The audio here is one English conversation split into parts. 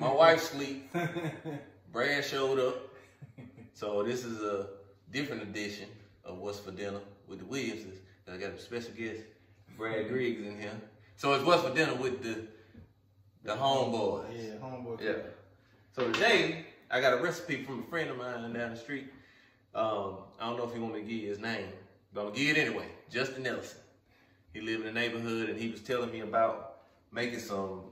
My wife sleep. Brad showed up. So this is a different edition of What's for Dinner with the Williamses. I got a special guest, Brad Griggs, in here. So it's What's for Dinner with the homeboys. Yeah, homeboys. Yeah. So today, I got a recipe from a friend of mine down the street. I don't know if he want me to give you his name, but I'm gonna give it anyway. Justin Nelson. He lived in the neighborhood and he was telling me about making some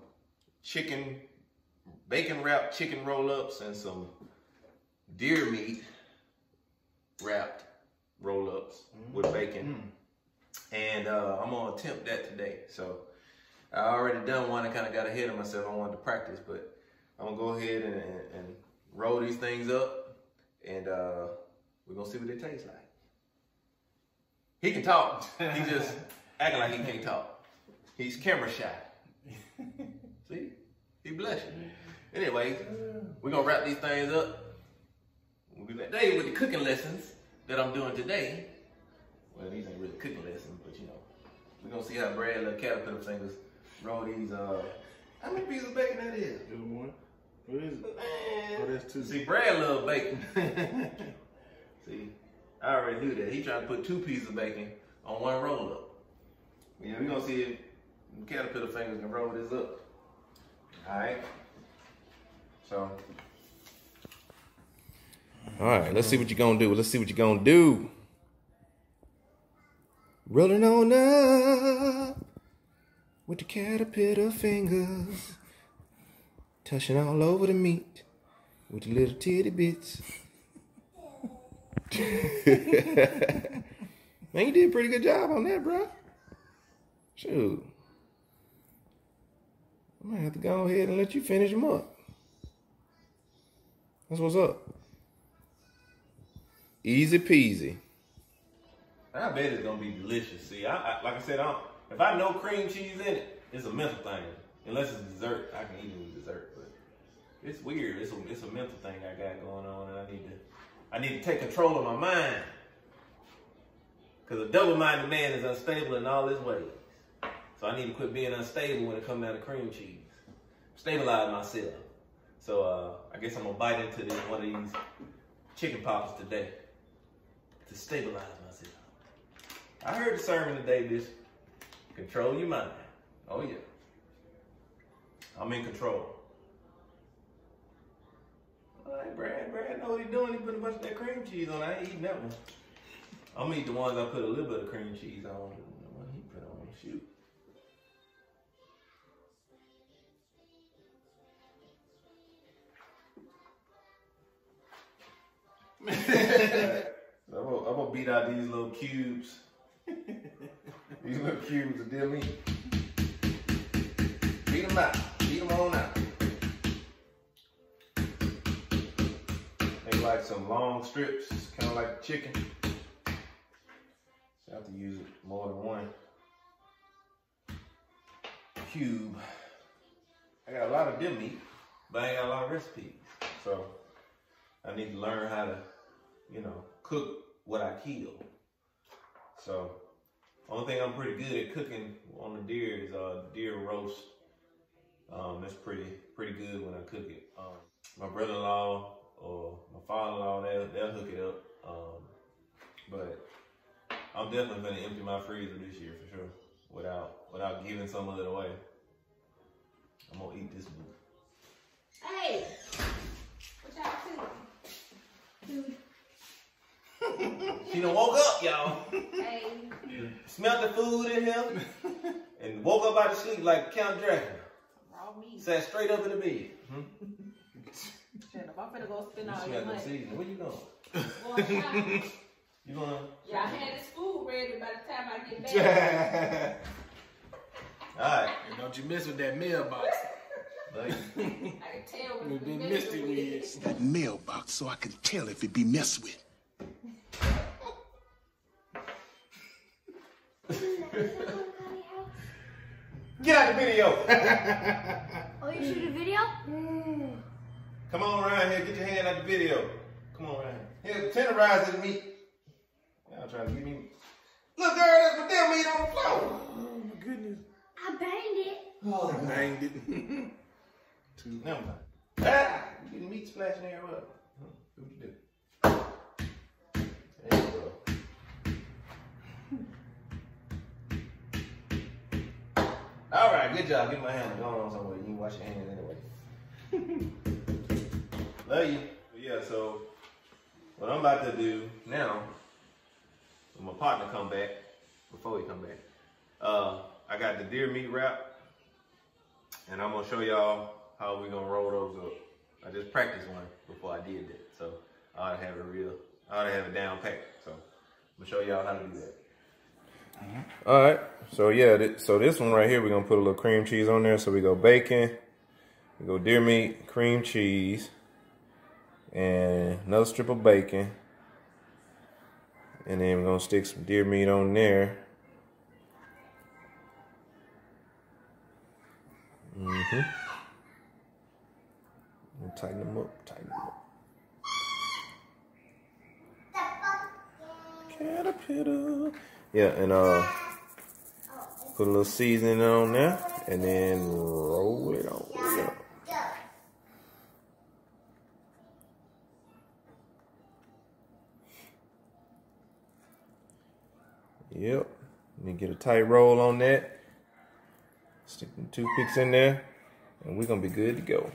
bacon wrapped chicken roll-ups and some deer meat wrapped roll-ups with bacon. And I'm gonna attempt that today. So I already done one. I kind of got ahead of myself. I wanted to practice, but I'm gonna go ahead and roll these things up, and we're gonna see what they taste like. He can talk. He just acting like he can't talk. He's camera shy. See? He blushing. Anyway, we're gonna wrap these things up. We'll be back today with the cooking lessons that I'm doing today. Well, these ain't really cooking lessons, but you know, we're gonna see how Brad little caterpillar fingers roll these. How many pieces of bacon that is? Just one. What is it? Oh, that's two. See, Brad love bacon. See, I already knew that. He trying to put 2 pieces of bacon on one roll up. Yeah, we're gonna see if the caterpillar fingers can roll this up. All right. So. All right, let's see what you're gonna do. Let's see what you're gonna do. Rolling on up with the caterpillar fingers, touching all over the meat with the little titty bits. Man, you did a pretty good job on that, bro. Shoot. I might have to go ahead and let you finish them up. That's what's up. Easy peasy. I bet it's gonna be delicious. See, like I said, if I know cream cheese in it, it's a mental thing. Unless it's dessert, I can eat it with dessert. But it's weird. It's a mental thing I got going on, and I need to take control of my mind. Cause a double-minded man is unstable in all his ways. So I need to quit being unstable when it comes down to cream cheese. Stabilize myself. So I guess I'm gonna bite into one of these chicken poppers today to stabilize myself. I heard the sermon today, bitch. Control your mind. Oh yeah. I'm in control. All right, Brad know what he's doing. He put a bunch of that cream cheese on. I ain't eating that one. I'm gonna eat the ones I put a little bit of cream cheese on. The one he put on, shoot. I'm gonna beat out these little cubes. These little cubes of deer meat. Beat them out. Beat them on out. They like some long strips, kind of like chicken. So I have to use more than one cube. I got a lot of deer meat, but I ain't got a lot of recipes. So I need to learn how to, you know, cook what I kill. So, only thing I'm pretty good at cooking on the deer is deer roast. That's pretty good when I cook it. My brother-in-law or my father-in-law, they'll hook it up. But I'm definitely gonna empty my freezer this year for sure, without giving some of it away. I'm gonna eat this book. Hey, what y'all cooking? She done woke up, y'all. Hey. Smelled the food in him and woke up out of sleep like Count Dracula. Raw meat. Sat straight up in the bed. Shut up. I'm finna go spend all You your smell the money. season. Where you going? Going shopping. You going? Y'all had this food ready by the time I get back. Alright. And don't you mess with that mailbox. I can tell when It been it's misty with. That mailbox so I can tell if it be messed with. Get out the video. Oh, you shoot a video? Come on around here. Get your hand out the video. Come on around here. Here, tenderize this meat. Y'all trying to give me. Look, girl, that's my damn meat on the floor. Oh my goodness. I banged it. Oh, I banged it. Never mind. Ah, you getting meat splashing everywhere. What you do? There you go. All right, good job. Get my hand going on somewhere. You can wash your hands anyway. Love you. Yeah, so what I'm about to do now, when my partner come back, before he come back, I got the deer meat wrap, and I'm gonna show y'all how we gonna roll those up. I just practiced one before I did that, so I ought to have it down pat. So I'm gonna show y'all how to do that. All right, so yeah, so this one right here, we're gonna put a little cream cheese on there. So we go bacon, we go deer meat, cream cheese, and another strip of bacon, and then we're gonna stick some deer meat on there. And tighten them up, Caterpillar. Yeah, and put a little seasoning on there, and then roll it on. Yep. And then get a tight roll on that. Stick the toothpicks in there, and we're gonna be good to go.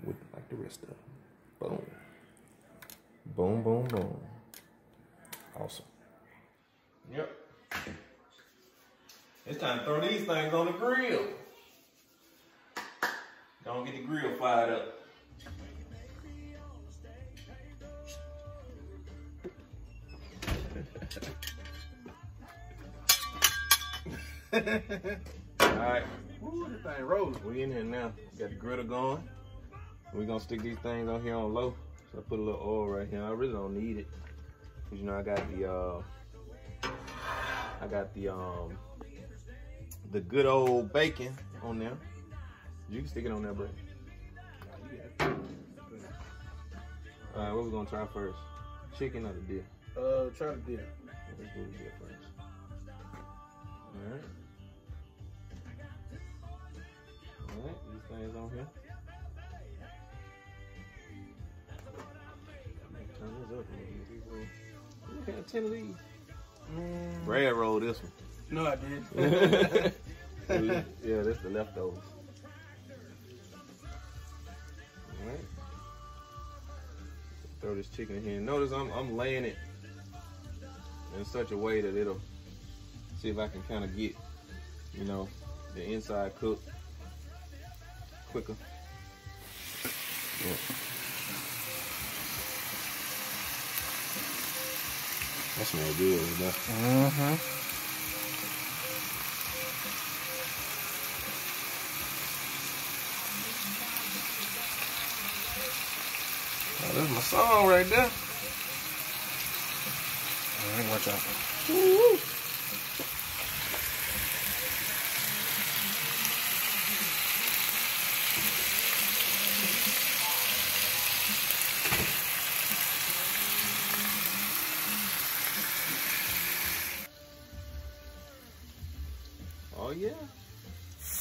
With like the rest of them. Boom. Boom, boom, boom. Awesome. Yep. It's time to throw these things on the grill. Don't get the grill fired up. Alright. Ooh, this thing rolling. We in here now. Got the griddle going. We're gonna stick these things on here on low. So I put a little oil right here. I really don't need it. Cause you know I got the good old bacon on there. You can stick it on there, bro. Alright, what we gonna try first? Chicken or the deer? Try the deer. Let's do the deer first. Alright. Alright, these things on here. Turn this up a little. You got 10 of these. Brad rolled this one. No, I did. Yeah, that's the leftovers. Alright. Throw this chicken in here. Notice I'm laying it in such a way that it'll see if I can kind of get, you know, the inside cooked quicker. Yeah. That smells good, you know? Oh, that's my song right there. All right, watch out. Woo-hoo. Oh yeah. So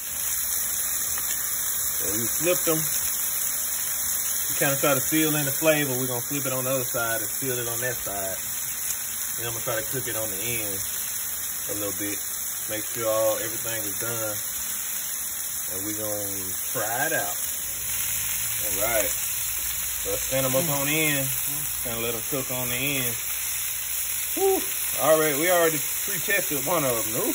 we flipped them. We kind of try to seal in the flavor. We're gonna flip it on the other side and seal it on that side. And I'm gonna try to cook it on the end a little bit. Make sure everything is done. And we're gonna try it out. All right. So I stand them up on the end. Kind of let them cook on the end. Whew. All right, we already pre-tested one of them. Ooh.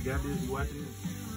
You got this? You watching this?